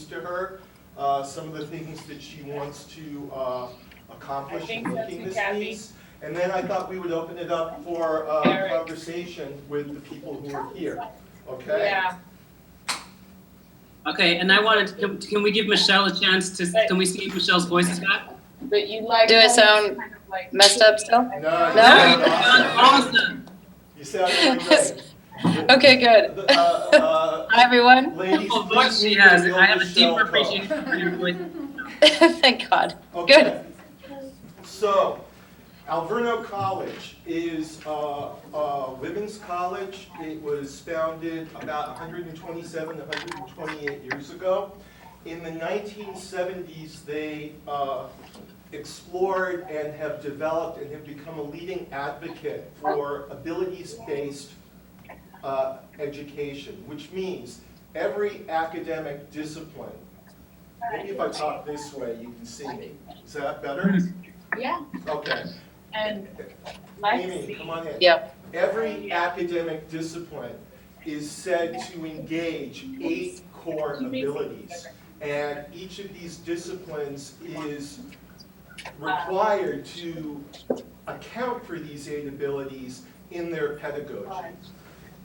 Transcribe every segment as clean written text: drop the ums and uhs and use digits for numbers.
means to her, some of the things that she wants to accomplish in making this piece. And then I thought we would open it up for conversation with the people who are here. Okay? Yeah. Okay, and I wanted to, can we give Michelle a chance to, can we see if Michelle's voice is back? But you like. Do I sound kind of like messed up still? No? No? Awesome. You sound really great. Okay, good. Hi, everyone. Ladies, Beautiful voice she has. I have a deep appreciation for your voice. Thank God. Okay. So, Alverno College is a women's college. It was founded about 127 to 128 years ago. In the 1970s, they explored and have developed and have become a leading advocate for abilities-based education, which means every academic discipline. Maybe if I talk this way, you can see me. Is that better? Yeah. Okay. And Amy, come on in. Yep. Every academic discipline is said to engage 8 core abilities. And each of these disciplines is required to account for these 8 abilities in their pedagogy.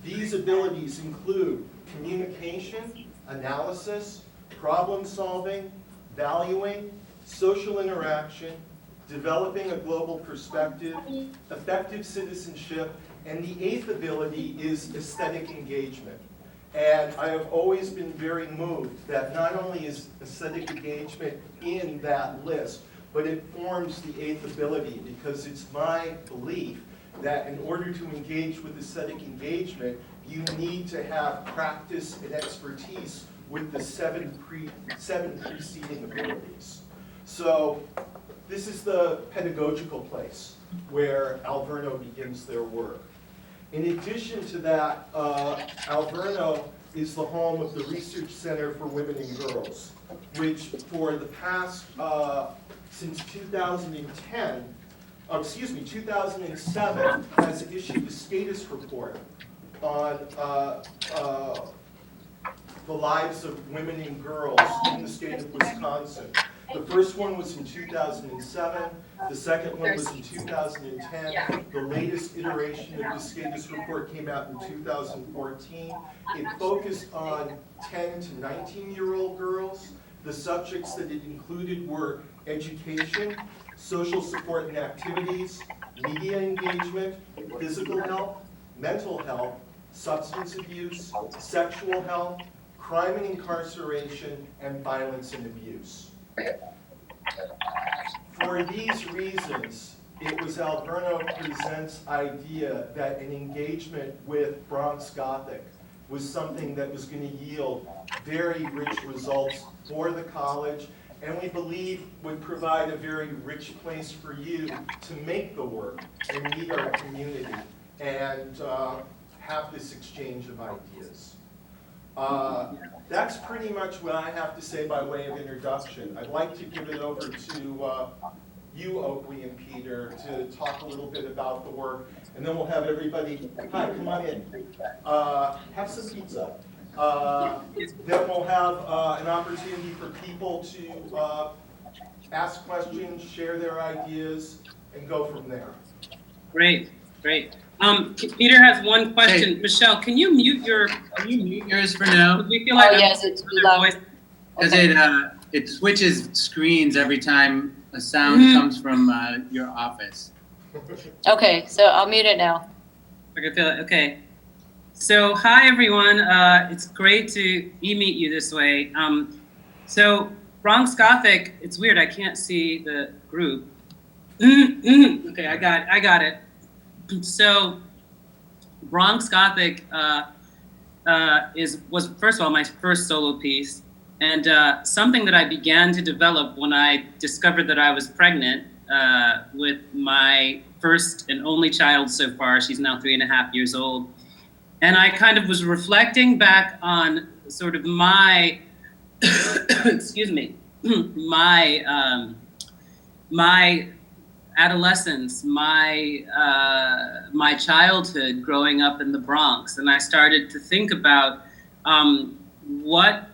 These abilities include communication, analysis, problem solving, valuing, social interaction, developing a global perspective, effective citizenship, and the 8th ability is aesthetic engagement. And I have always been very moved that not only is aesthetic engagement in that list, but it forms the 8th ability, because it's my belief that in order to engage with aesthetic engagement, you need to have practice and expertise with the 7 preceding abilities. So this is the pedagogical place where Alverno begins their work. In addition to that, Alverno is the home of the Research Center for Women and Girls, which for the past, since 2010, 2007, has issued a status report on the lives of women and girls in the state of Wisconsin. The first one was in 2007, the second one was in 2010, the latest iteration of the status report came out in 2014. It focused on 10 to 19-year-old girls. The subjects that it included were education, social support and activities, media engagement, physical health, mental health, substance abuse, sexual health, crime and incarceration, and violence and abuse. For these reasons, it was Alverno Presents' idea that an engagement with Bronx Gothic was something that was going to yield very rich results for the college, and we believe would provide a very rich place for you to make the work and meet our community and have this exchange of ideas. That's pretty much what I have to say by way of introduction. I'd like to give it over to you, Okwui and Peter, to talk a little bit about the work, and then we'll have everybody, hi, come on in, have some pizza. Then we'll have an opportunity for people to ask questions, share their ideas, and go from there. Great, great. Peter has one question. Hey. Michelle, can you mute yours for now? We feel like yes, it's loud. Because it switches screens every time a sound comes from your office. Okay, so I'll mute it now. Okay. So hi everyone. It's great to meet you this way. So Bronx Gothic. It's weird. I can't see the group. Okay, I got it. So, Bronx Gothic was first of all my first solo piece, and something that I began to develop when I discovered that I was pregnant with my first and only child so far. She's now 3.5 years old, and I kind of was reflecting back on sort of my, excuse me, my adolescence, my childhood growing up in the Bronx, and I started to think about what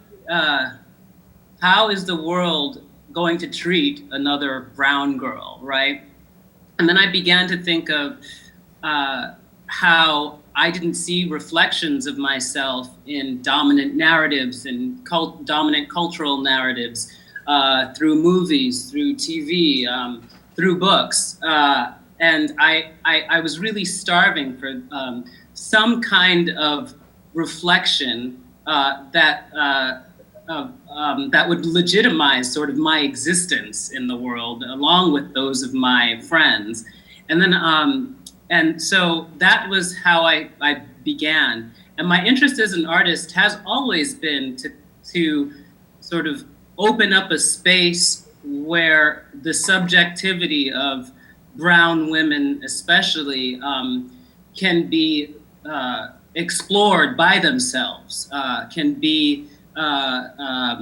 how is the world going to treat another brown girl, right? And then I began to think of how I didn't see reflections of myself in dominant narratives and dominant cultural narratives through movies, through TV, through books. And I was really starving for some kind of reflection that would legitimize sort of my existence in the world, along with those of my friends. And then, and so that was how I began. And my interest as an artist has always been to sort of open up a space where the subjectivity of brown women especially can be explored by themselves, can be, I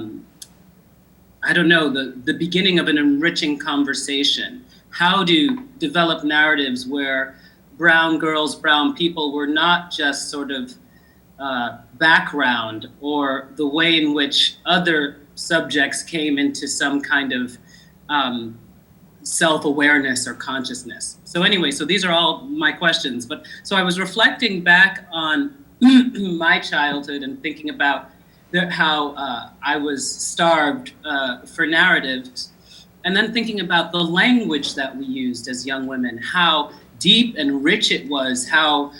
don't know, the beginning of an enriching conversation. How to develop narratives where brown girls, brown people were not just sort of background, or the way in which other subjects came into some kind of self-awareness or consciousness. So anyway, so these are all my questions. But so I was reflecting back on my childhood and thinking about how I was starved for narratives, and then thinking about the language that we used as young women, how deep and rich it was, how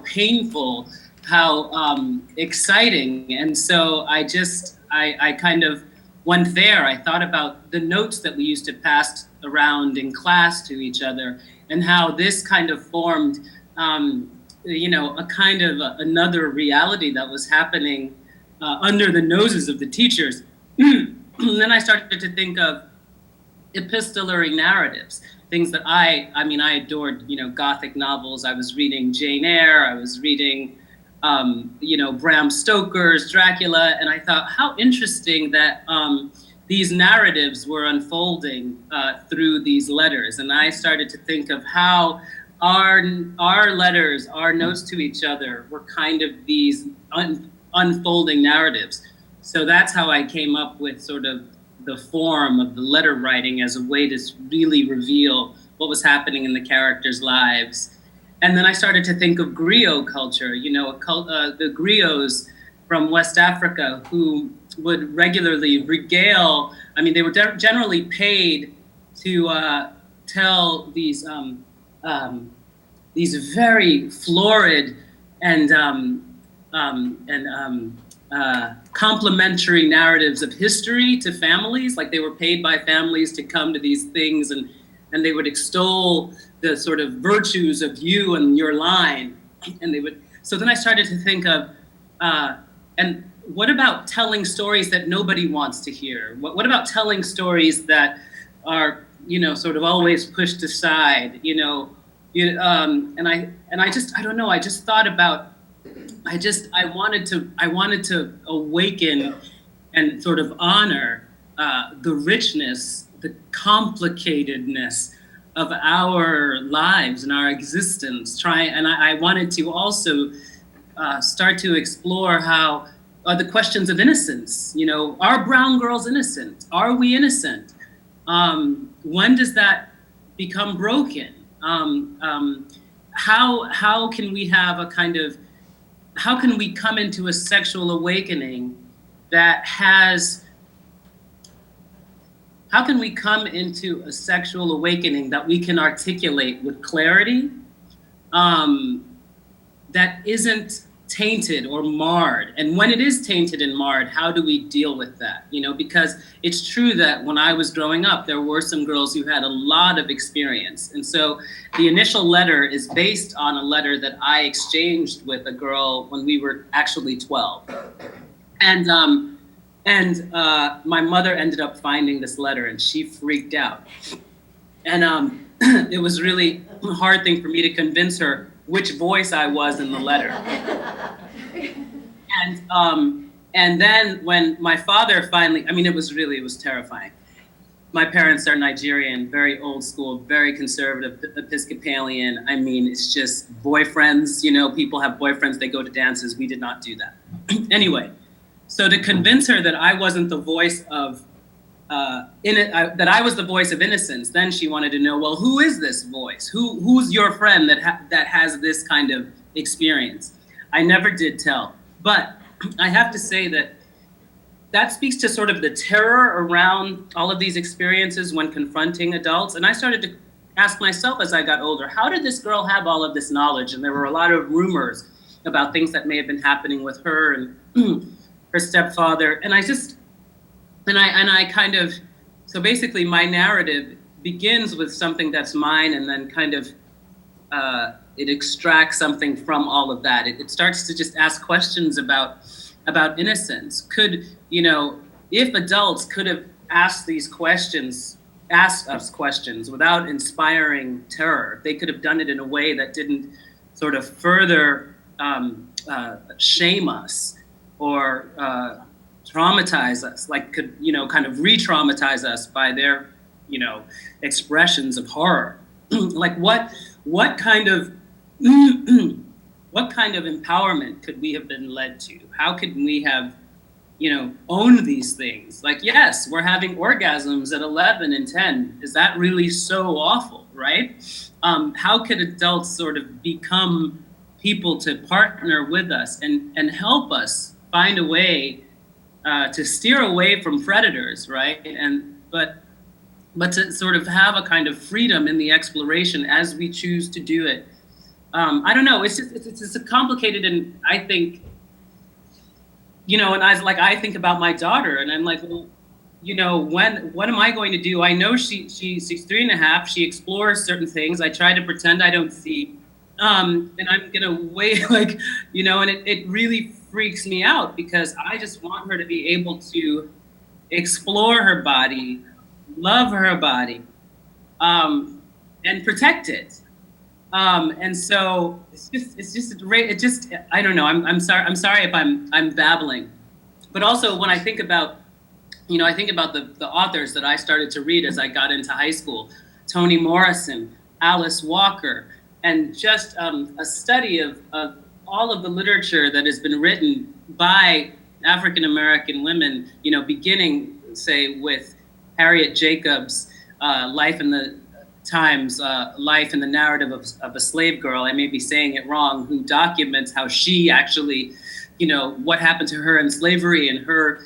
painful, how exciting. And so I kind of went there. I thought about the notes that we used to pass around in class to each other, and how this kind of formed, you know, a kind of another reality that was happening under the noses of the teachers. And then I started to think of epistolary narratives, things that I adored, you know, Gothic novels. I was reading Jane Eyre, I was reading, you know, Bram Stoker's Dracula, and I thought how interesting that these narratives were unfolding through these letters. And I started to think of how our letters, our notes to each other were kind of these unfolding narratives. So that's how I came up with sort of the form of the letter writing as a way to really reveal what was happening in the characters' lives. And then I started to think of griot culture, you know, the griots from West Africa who would regularly regale, I mean, they were generally paid to tell these very florid and complementary narratives of history to families. Like they were paid by families to come to these things, and they would extol the sort of virtues of you and your line. And they would, so then I started to think of, and what about telling stories that nobody wants to hear? What about telling stories that are, you know, sort of always pushed aside, you know? And I don't know, I just thought about, I wanted to awaken and sort of honor the richness, the complicatedness of our lives and our existence. And I wanted to also start to explore how the questions of innocence, you know, are brown girls innocent? Are we innocent? When does that become broken? How can we have a kind of, how can we come into a sexual awakening that has, how can we come into a sexual awakening that we can articulate with clarity, that isn't tainted or marred? And when it is tainted and marred, how do we deal with that? You know, because it's true that when I was growing up, there were some girls who had a lot of experience. And so the initial letter is based on a letter that I exchanged with a girl when we were actually 12. And my mother ended up finding this letter and she freaked out. And it was really a hard thing for me to convince her which voice I was in the letter. And then when my father finally, I mean, it was terrifying. My parents are Nigerian, very old school, very conservative, Episcopalian. I mean, it's just boyfriends, you know, people have boyfriends, they go to dances. We did not do that. Anyway, So to convince her that I wasn't the voice of, that I was the voice of innocence, then she wanted to know, well, who is this voice? Who's your friend that has this kind of experience? I never did tell, but I have to say that speaks to sort of the terror around all of these experiences when confronting adults. And I started to ask myself as I got older, how did this girl have all of this knowledge? And there were a lot of rumors about things that may have been happening with her and her stepfather. And I kind of, so basically my narrative begins with something that's mine, and then kind of, it extracts something from all of that. It starts to just ask questions about innocence. Could, if adults could have asked us questions without inspiring terror, they could have done it in a way that didn't sort of further shame us or traumatize us, like could, kind of re-traumatize us by their, expressions of horror. Like what kind of empowerment could we have been led to? How could we have, owned these things? Like, yes, we're having orgasms at 11 and 10. Is that really so awful, right? How could adults sort of become people to partner with us and help us find a way to steer away from predators, right? But to sort of have a kind of freedom in the exploration as we choose to do it. I don't know. It's complicated, and I think, and I think about my daughter, and I'm like, well, what am I going to do? I know she's 3.5. She explores certain things. I try to pretend I don't see, and I'm gonna wait, and it really freaks me out because I just want her to be able to explore her body, love her body, and protect it. And so I don't know. I'm sorry if I'm babbling, but also when I think about, I think about the authors that I started to read as I got into high school, Toni Morrison, Alice Walker, and just a study of all of the literature that has been written by African-American women, beginning, say, with Harriet Jacobs' Life in the Times, Life in the Narrative of a Slave Girl, I may be saying it wrong, who documents how she actually, what happened to her in slavery and her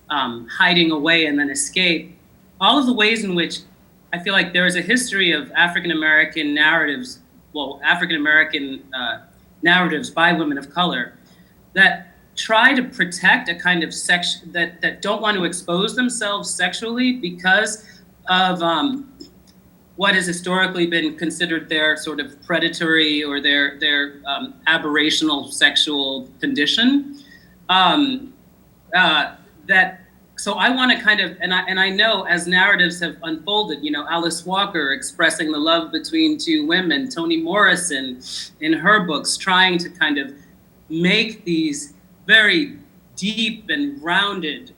hiding away and then escape. All of the ways in which I feel like there is a history of African-American narratives, African-American narratives by women of color that try to protect a kind of sex that don't want to expose themselves sexually because of what has historically been considered their sort of predatory or their aberrational sexual condition. So I want to kind of, and I know as narratives have unfolded, Alice Walker expressing the love between two women, Toni Morrison in her books trying to kind of make these very deep and rounded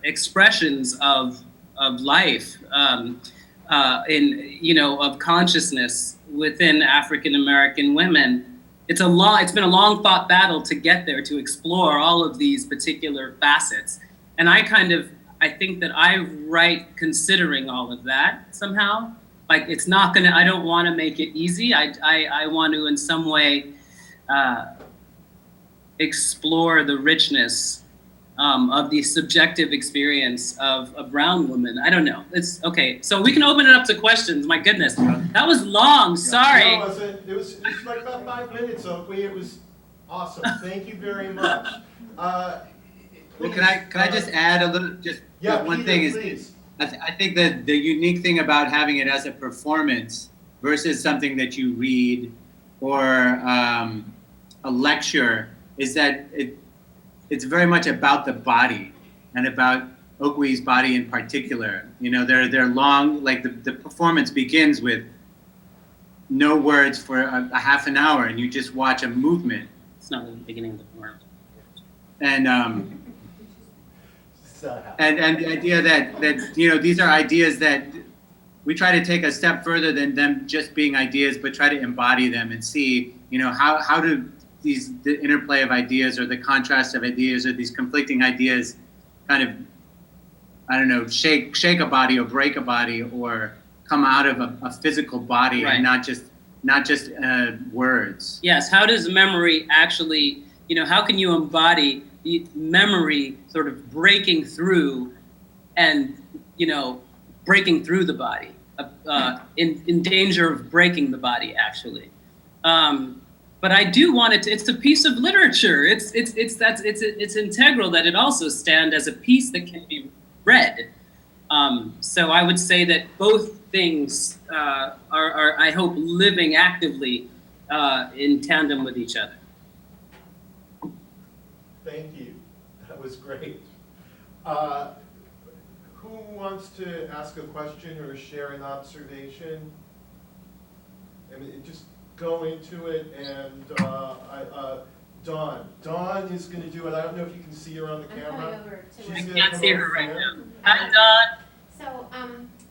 expressions of life, of consciousness within African-American women. It's been a long fought battle to get there, to explore all of these particular facets. And I think that I write considering all of that somehow. Like I don't want to make it easy. I want to in some way explore the richness of the subjective experience of a brown woman. I don't know. It's okay. So we can open it up to questions. My goodness, that was long. Sorry. No, it was like about 5 minutes, Okwui. It was awesome. Thank you very much. Well, can I just add a little? One Peter, thing is, please. I think that the unique thing about having it as a performance versus something that you read or a lecture is that it's very much about the body and about Okpui's body in particular. They're long, like the performance begins with no words for a half an hour, and you just watch a movement. It's not the beginning of the performance. And the idea that these are ideas that we try to take a step further than them just being ideas, but try to embody them and see how do the interplay of ideas or the contrast of ideas or these conflicting ideas kind of, I don't know, shake a body or break a body or come out of a physical body, Right. and not just words. Yes, how does memory actually, how can you embody the memory sort of breaking through and, breaking through the body, in danger of breaking the body, actually. But I do want it to, it's a piece of literature. It's integral that it also stand as a piece that can be read. So I would say that both things are, I hope, living actively in tandem with each other. Thank you. That was great. Who wants to ask a question or share an observation? I mean, just go into it, and Dawn is going to do it. I don't know if you can see her on the I'm camera. coming over to She's where- I gonna can't come see her over right here. now. Hi, Dawn. So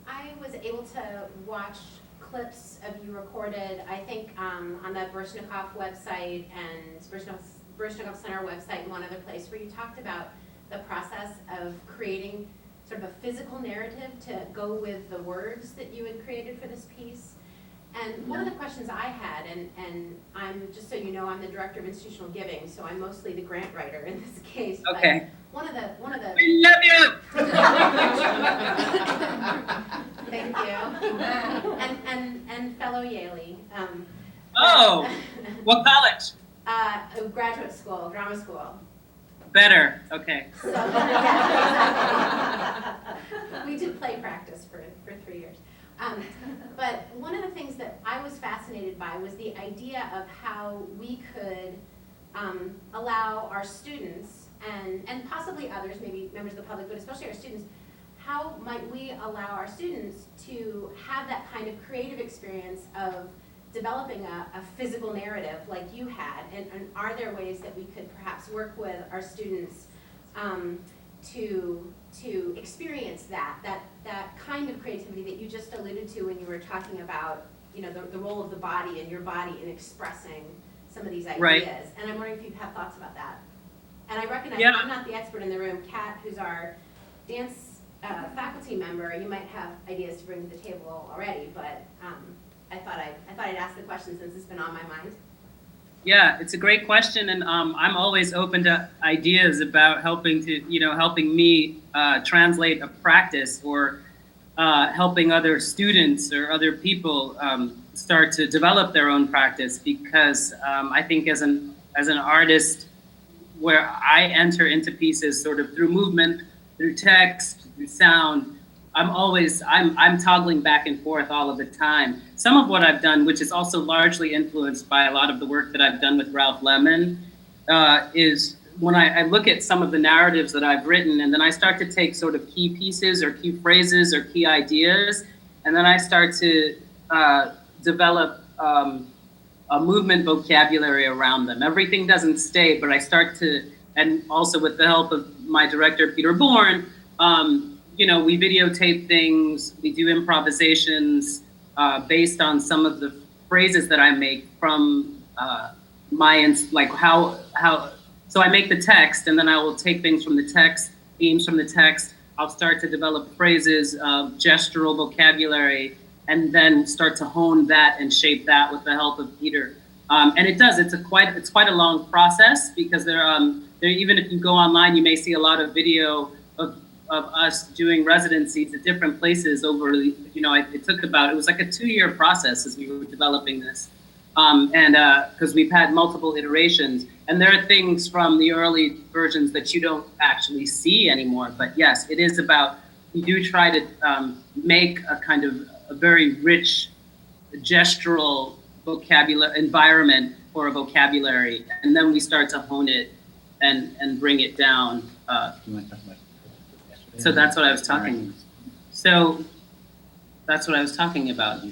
I was able to watch clips of you recorded, I think on the Baryshnikov website and Baryshnikov Center website and one other place, where you talked about the process of creating sort of a physical narrative to go with the words that you had created for this piece. And one of the questions I had, and I'm, just so you know, I'm the director of institutional giving, so I'm mostly the grant writer in this case. but Okay. One of the We love you. Thank you. And fellow Yaley. Oh, what college? Graduate school, drama school. Better. Okay. So, yeah, exactly. We did play practice for 3 years. But one of the things that I was fascinated by was the idea of how we could allow our students, and possibly others, maybe members of the public, but especially our students, how might we allow our students to have that kind of creative experience of developing a physical narrative like you had, and are there ways that we could perhaps work with our students to experience that kind of creativity that you just alluded to when you were talking about, the role of the body and your body in expressing some of these ideas. Right. And I'm wondering if you've had thoughts about that. And I recognize Yeah. I'm not the expert in the room. Kat, who's our dance faculty member, you might have ideas to bring to the table already, but I thought I'd ask the question since it's been on my mind. Yeah, it's a great question, and I'm always open to ideas about helping me translate a practice, or helping other students or other people start to develop their own practice, because I think as an artist, where I enter into pieces sort of through movement, through text, through sound, I'm toggling back and forth all of the time. Some of what I've done, which is also largely influenced by a lot of the work that I've done with Ralph Lemon, is when I look at some of the narratives that I've written, and then I start to take sort of key pieces or key phrases or key ideas, and then I start to develop a movement vocabulary around them. Everything doesn't stay, but I start to, and also with the help of my director, Peter Bourne, we videotape things, we do improvisations based on some of the phrases that I make from so I make the text, and then I will take things from the text, themes from the text. I'll start to develop phrases, gestural vocabulary, and then start to hone that and shape that with the help of Peter. And it's quite a long process, because there even if you go online, you may see a lot of video of us doing residencies at different places over, it was like a 2-year process as we were developing this. Because we've had multiple iterations, and there are things from the early versions that you don't actually see anymore. But yes, it is about, we do try to make a kind of a very rich gestural vocabulary environment for a vocabulary, and then we start to hone it and bring it down. So that's what I was talking. So that's what I was talking about.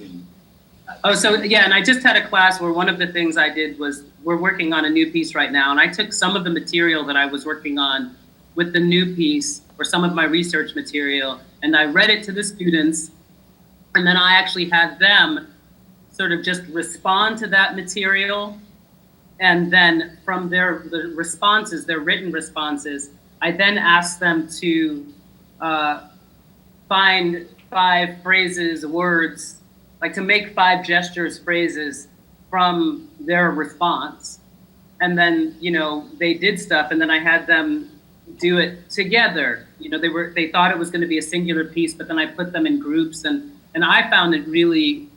Oh, so yeah, and I just had a class where one of the things I did was, we're working on a new piece right now, and I took some of the material that I was working on with the new piece, or some of my research material, and I read it to the students, and then I actually had them sort of just respond to that material And then from the responses, their written responses, I then asked them to find 5 phrases, words, like to make 5 gestures, phrases from their response. And then, you know, they did stuff, and then I had them do it together. You know, they thought it was going to be a singular piece, but then I put them in groups, and I found it really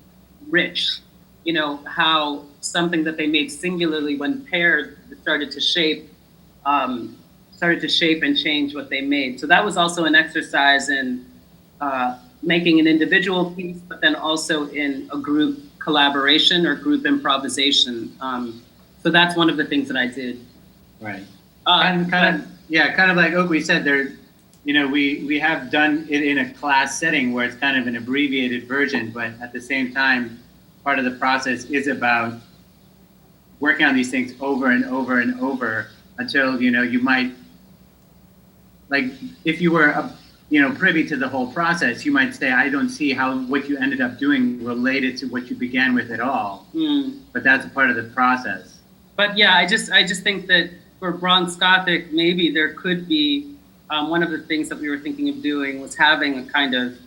rich, you know, how something that they made singularly when paired started to shape and change what they made. So that was also an exercise in making an individual piece, but then also in a group collaboration or group improvisation. So that's one of the things that I did. Right. Kind of like Okwui said, there, you know, we have done it in a class setting where it's kind of an abbreviated version, but at the same time, part of the process is about working on these things over and over and over until, you know, you might, like, if you were, you know, privy to the whole process, you might say, I don't see how what you ended up doing related to what you began with at all. But that's a part of the process. But yeah, I just think that for Bronx Gothic, maybe there could be, one of the things that we were thinking of doing was having a kind of,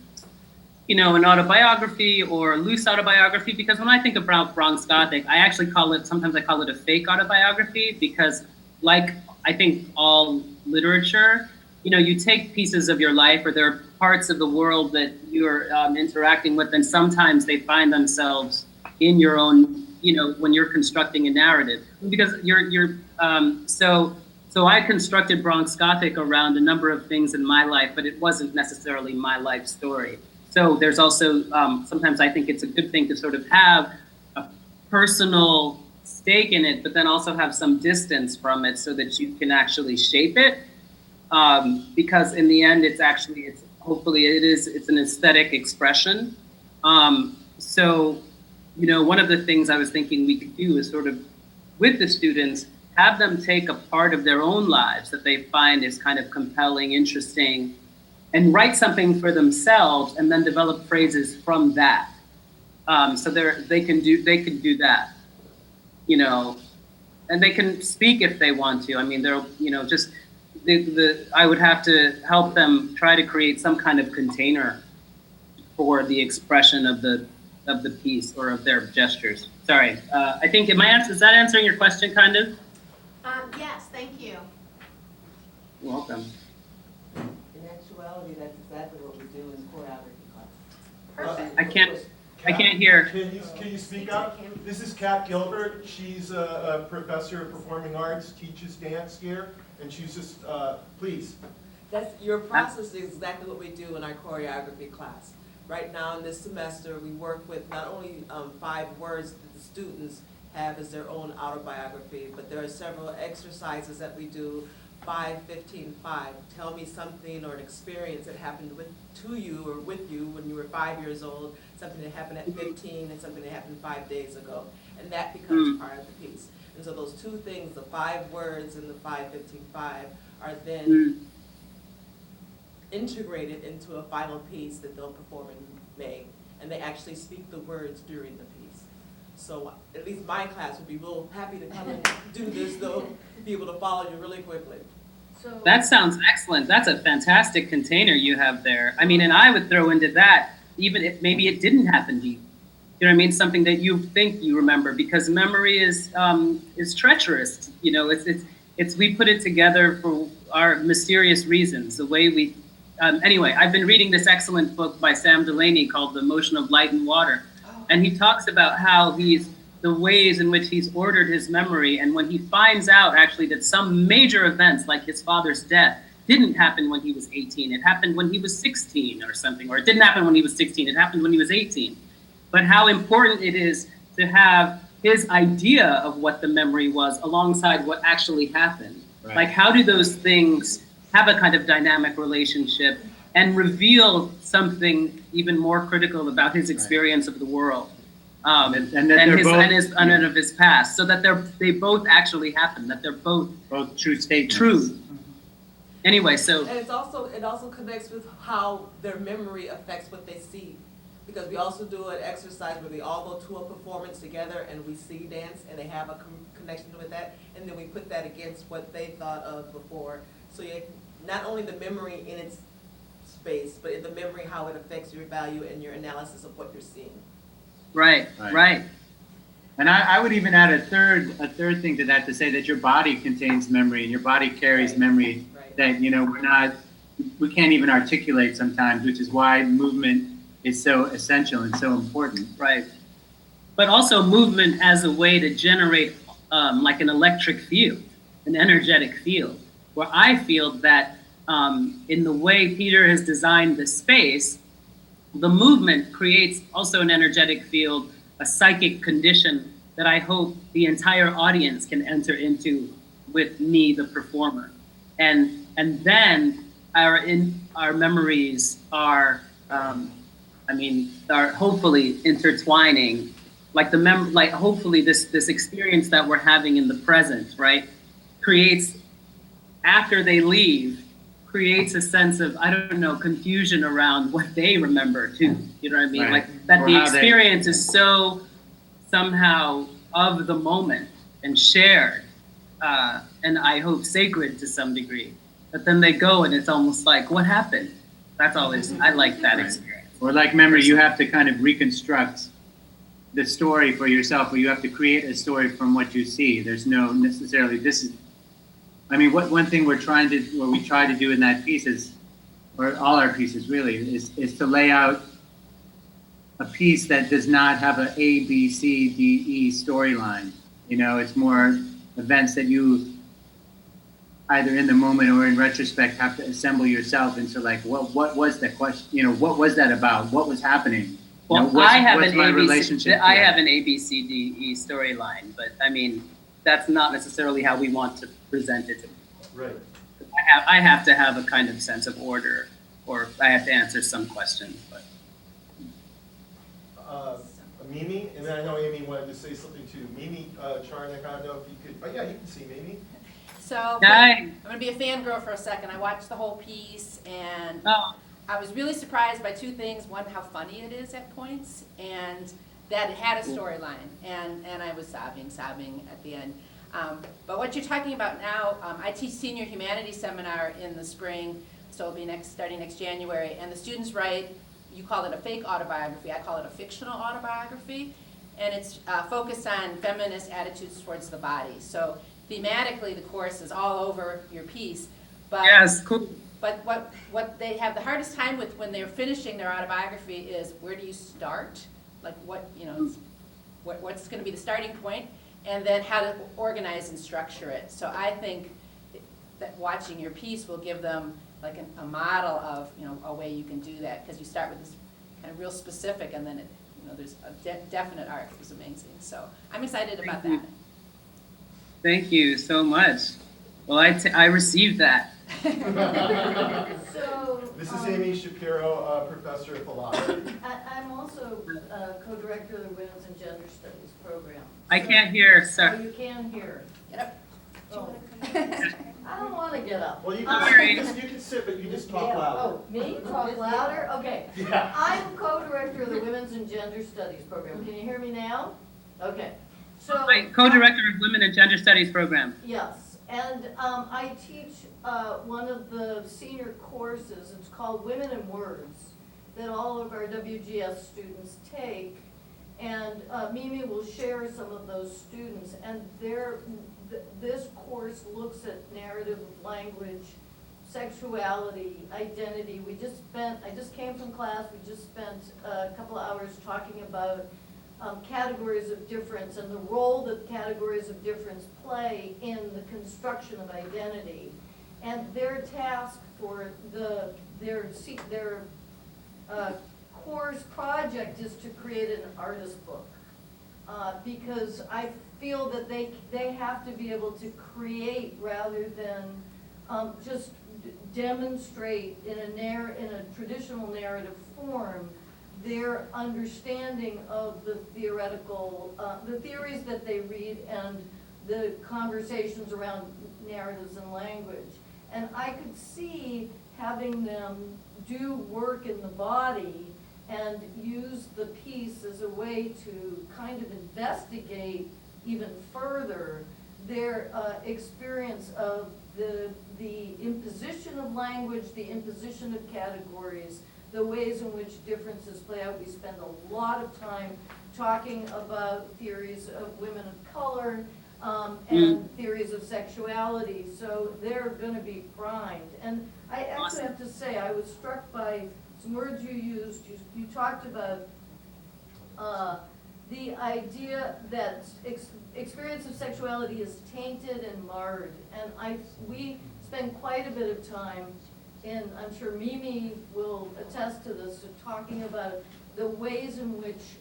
you know, an autobiography or loose autobiography, because when I think about Bronx Gothic, I actually sometimes I call it a fake autobiography, because like I think all literature, you know, you take pieces of your life, or there are parts of the world that you're interacting with, and sometimes they find themselves in your own, you know, when you're constructing a narrative, because so I constructed Bronx Gothic around a number of things in my life, but it wasn't necessarily my life story. So there's also, sometimes I think it's a good thing to sort of have a personal stake in it, but then also have some distance from it so that you can actually shape it. Because in the end, it's hopefully it's an aesthetic expression. So, you know, one of the things I was thinking we could do is sort of, with the students, have them take a part of their own lives that they find is kind of compelling, interesting, and write something for themselves, and then develop phrases from that. So they can do that, you know, and they can speak if they want to. I mean, they're, you know, just I would have to help them try to create some kind of container for the expression of the piece or of their gestures. Sorry, I think is that answering your question, kind of? Yes, thank you. You're welcome. In actuality, that's exactly what we do in choreography class. Perfect. I can't hear. Can you speak up? This is Kat Gilbert. She's a professor of performing arts, teaches dance here, and she's just, please. Your process is exactly what we do in our choreography class. Right now in this semester, we work with not only 5 words that the students have as their own autobiography, but there are several exercises that we do, 5, 15, 5. Tell me something or an experience that happened to you or with you when you were 5 years old, something that happened at 15 and something that happened 5 days ago. And that becomes part of the piece. And so those 2 things, the 5 words and the 5, 15, 5, are then integrated into a final piece that they'll perform in May. And they actually speak the words during the piece. So at least my class would be real happy to come and do this, though, be able to follow you really quickly. So That sounds excellent. That's a fantastic container you have there. I mean, and I would throw into that, even if maybe it didn't happen to you. You know what I mean? Something that you think you remember, because memory is treacherous. You know, it's we put it together for our mysterious reasons. The way we, anyway, I've been reading this excellent book by Sam Delaney called The Motion of Light and Water. And he talks about how the ways in which he's ordered his memory, and when he finds out actually that some major events like his father's death didn't happen when he was 18, it happened when he was 16 or something, or it didn't happen when he was 16, it happened when he was 18. But how important it is to have his idea of what the memory was alongside what actually happened. Right. Like, how do those things have a kind of dynamic relationship and reveal something even more critical about his experience of the world, and of his past, so that they both actually happen, that they're both true statements. True. Anyway, so And it also connects with how their memory affects what they see. Because we also do an exercise where we all go to a performance together and we see dance and they have a connection with that. And then we put that against what they thought of before. So you, not only the memory in its space, but in the memory, how it affects your value and your analysis of what you're seeing. Right. And I would even add a third thing to that, to say that your body contains memory and your body carries memory that, you know, we can't even articulate sometimes, which is why movement is so essential and so important. Right. But also movement as a way to generate like an electric field, an energetic field, where I feel that in the way Peter has designed the space, the movement creates also an energetic field, a psychic condition that I hope the entire audience can enter into with me, the performer. And then our memories are, are hopefully intertwining, like hopefully this experience that we're having in the present, right, creates, after they leave, creates a sense of, I don't know, confusion around what they remember too. You know what I mean? Right. Like that Or the how experience is so somehow of the moment and shared, and I hope sacred to some degree. But then they go and it's almost like, what happened? That's always, I like that experience. Or like memory, you have to kind of reconstruct the story for yourself, or you have to create a story from what you see. There's no necessarily, one thing we try to do in that piece is, or all our pieces really, is to lay out a piece that does not have a A, B, C, D, E storyline. You know, it's more events that you either in the moment or in retrospect have to assemble yourself into, like, what was the question? You know, what was that about? What was happening? Well, you know, I have an ABC. ABCDE storyline, but I mean, that's not necessarily how we want to present it. Right. I have to have a kind of sense of order, or I have to answer some questions. But Mimi, and then I know Amy wanted to say something too. Mimi Charnick, I don't know if you could, oh yeah, you can see Mimi. So Hi. I'm going to be a fangirl for a second. I watched the whole piece and Oh. I was really surprised by two things. One, how funny it is at points, and that it had a storyline. And I was sobbing at the end. But what you're talking about now, I teach senior humanities seminar in the spring, so it'll be starting next January. And the students write, you call it a fake autobiography, I call it a fictional autobiography. And it's focused on feminist attitudes towards the body. So thematically, the course is all over your piece. But, Yes, cool. But what they have the hardest time with when they're finishing their autobiography is, where do you start? Like what's going to be the starting point? And then how to organize and structure it. So I think that watching your piece will give them like a model of, a way you can do that, because you start with this kind of real specific, and then there's a definite arc. It was amazing. So I'm excited about that. Thank you so much. Well, I received that. So, This is Amy Shapiro, professor of philosophy. I'm also co-director of the Women's and Gender Studies program. I can't hear, Oh, sir. you can hear. Get up. Oh. I don't want to get up. Well, you Sorry. can sit, but you just talk loud. Oh, me? Talk louder? Okay. Yeah. I'm co-director of the Women's and Gender Studies program. Can you hear me now? Okay. So. Co-director of Women and Gender Studies program. Yes, and I teach one of the senior courses. It's called Women in Words, that all of our WGS students take. And Mimi will share some of those students. And this course looks at narrative of language, sexuality, identity. I just came from class, we just spent a couple of hours talking about categories of difference and the role that categories of difference play in the construction of identity. And their task for their course project is to create an artist book. Because I feel that they have to be able to create rather than just demonstrate in a traditional narrative form their understanding of the theoretical, the theories that they read and the conversations around narratives and language. And I could see having them do work in the body and use the piece as a way to kind of investigate even further their experience of the imposition of language, the imposition of categories, the ways in which differences play out. We spend a lot of time talking about theories of women of color and theories of sexuality, so they're going to be primed. And I actually have to say, I was struck by some words you used. You talked about the idea that experience of sexuality is tainted and marred. And we spend quite a bit of time, and I'm sure Mimi will attest to this, talking about the ways in which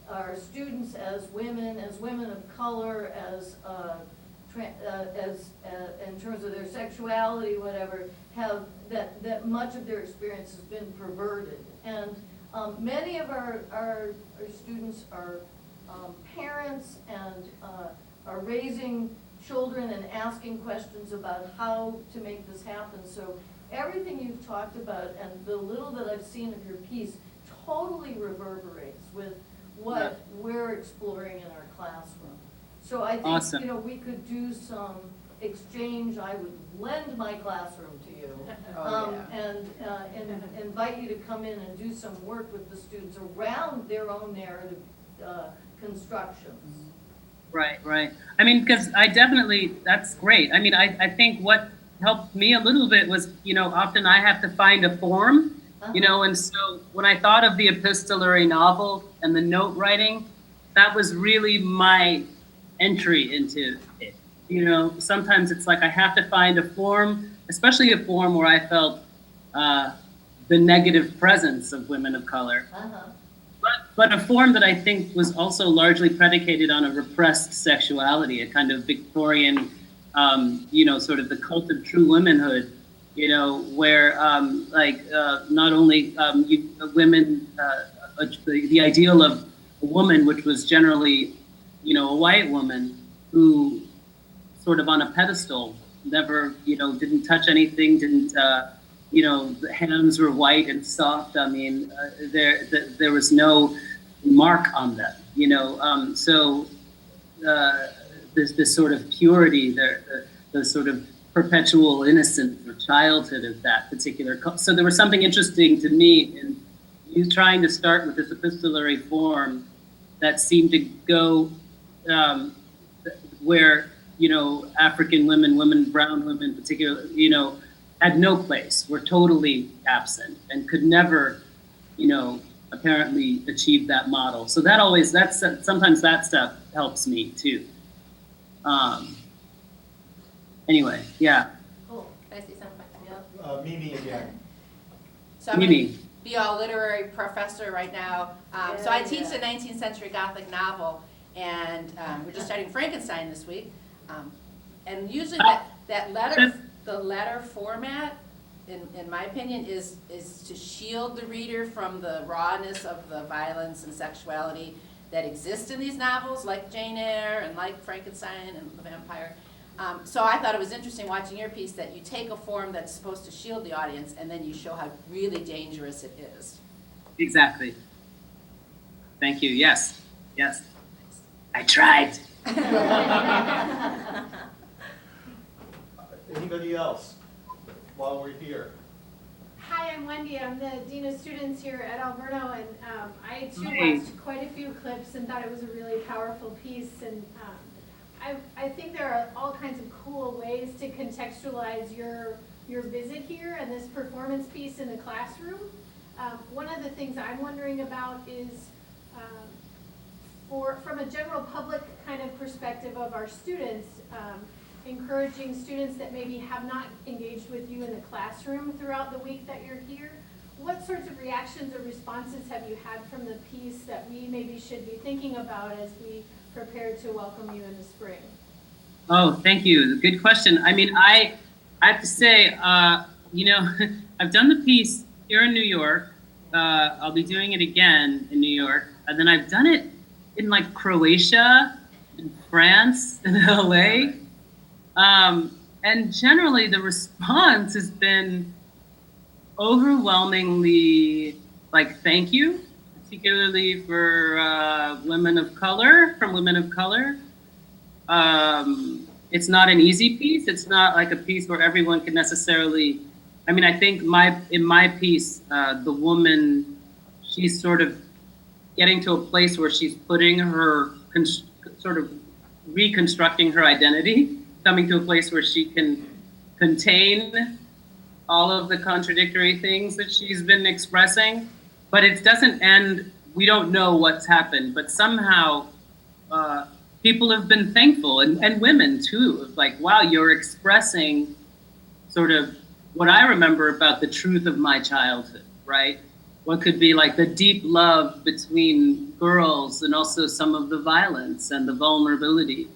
our students as women of color, as in terms of their sexuality, whatever, have that much of their experience has been perverted. And many of our students are parents and are raising children and asking questions about how to make this happen. So everything you've talked about and the little that I've seen of your piece totally reverberates with what we're exploring in our classroom. So I think, Awesome. you know, we could do some exchange. I would lend my classroom to you. And invite you to come in and do some work with the students around their own narrative constructions. Right, right. I mean, because I definitely, that's great. I mean, I think what helped me a little bit was, you know, often I have to find a form, you know, and so when I thought of the epistolary novel and the note writing, that was really my entry into it. You know, sometimes it's like I have to find a form, especially a form where I felt the negative presence of women of color. But a form that I think was also largely predicated on a repressed sexuality, a kind of Victorian, you know, sort of the cult of true womanhood, you know, where not only women, the ideal of a woman, which was generally, you know, a white woman who sort of on a pedestal, never, you know, didn't touch anything, didn't, you know, the hands were white and soft. I mean, there was no mark on them, you know. So this sort of purity, the sort of perpetual innocence or childhood of that particular. So there was something interesting to me in you trying to start with this epistolary form that seemed to go where, you know, African women, brown women in particular, you know, had no place, were totally absent and could never, you know, apparently achieve that model. So that always, sometimes that stuff helps me too. Anyway, yeah. Cool. Can I say something? Yeah. Mimi again. So I'm gonna Mimi. be a literary professor right now. So I teach the 19th century Gothic novel, and we're just studying Frankenstein this week. And usually the letter format, in my opinion, is to shield the reader from the rawness of the violence and sexuality that exists in these novels, like Jane Eyre and like Frankenstein and the Vampire. So I thought it was interesting watching your piece that you take a form that's supposed to shield the audience and then you show how really dangerous it is. Exactly. Thank you. Yes. Yes. I tried. Anybody else while we're here? Hi, I'm Wendy. I'm the Dean of Students here at Alverno, and I too Hey. watched quite a few clips and thought it was a really powerful piece. And I think there are all kinds of cool ways to contextualize your visit here and this performance piece in the classroom. One of the things I'm wondering about is from a general public kind of perspective of our students, encouraging students that maybe have not engaged with you in the classroom throughout the week that you're here. What sorts of reactions or responses have you had from the piece that we maybe should be thinking about as we prepare to welcome you in the spring? Oh, thank you. Good question. I mean, I have to say, you know, I've done the piece here in New York. I'll be doing it again in New York. And then I've done it in like Croatia, in France, in LA. And generally the response has been overwhelmingly like thank you, particularly for women of color, from women of color. It's not an easy piece. It's not like a piece where everyone can necessarily, I mean, I think in my piece, the woman, she's sort of getting to a place where she's putting her, sort of reconstructing her identity, coming to a place where she can contain all of the contradictory things that she's been expressing, but it doesn't end, we don't know what's happened, but somehow people have been thankful, and women too, of like, wow, you're expressing sort of what I remember about the truth of my childhood, right? What could be like the deep love between girls and also some of the violence and the vulnerability.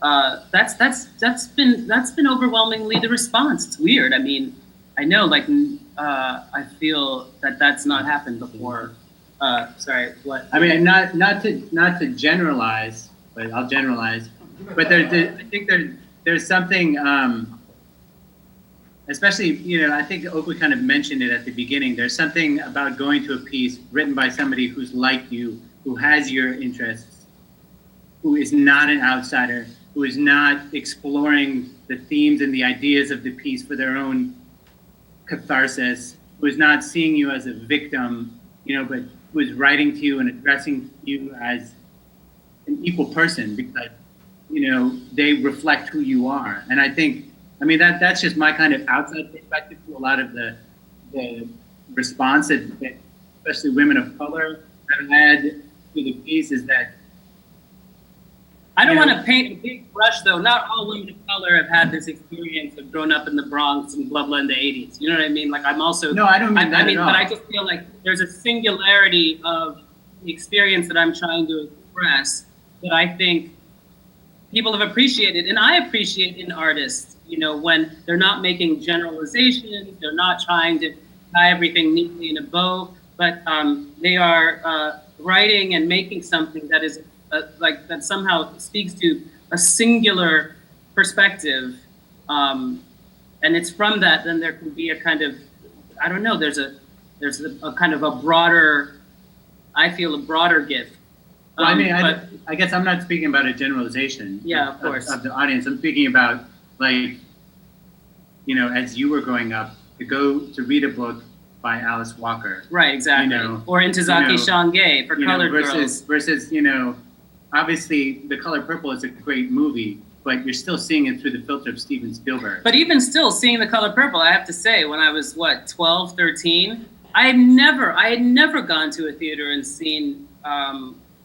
That's been overwhelmingly the response. It's weird. I mean, I know, like, I feel that that's not happened before. Sorry, what? I mean, not to generalize, but I'll generalize. But I think there's something, especially, you know, I think Okwui kind of mentioned it at the beginning. There's something about going to a piece written by somebody who's like you, who has your interests, who is not an outsider, who is not exploring the themes and the ideas of the piece for their own catharsis, who is not seeing you as a victim, you know, but who is writing to you and addressing you as an equal person because, you know, they reflect who you are. And I think, I mean, that's just my kind of outside perspective to a lot of the response that especially women of color have had to the piece is that, I don't want to paint a big brush, though. Not all women of color have had this experience of growing up in the Bronx and blah, blah in the 80s. You know what I mean? Like, I'm also... No, I don't mean that at all. But I just feel like there's a singularity of the experience that I'm trying to express that I think people have appreciated. And I appreciate in artists, you know, when they're not making generalizations, they're not trying to tie everything neatly in a bow, but they are writing and making something that is like that somehow speaks to a singular perspective, and it's from that then there can be a kind of, I don't know, there's a kind of a broader, I feel a broader gift. Well, I mean, I guess I'm not speaking about a generalization. Yeah, of course. Of the audience. I'm speaking about, like, you know, as you were growing up, to read a book by Alice Walker. Right, exactly. You know, or Ntozake Shange for colored girls. Versus, you know, obviously The Color Purple is a great movie, but you're still seeing it through the filter of Steven Spielberg. But even still, seeing The Color Purple, I have to say, when I was, 12, 13, I had never gone to a theater and seen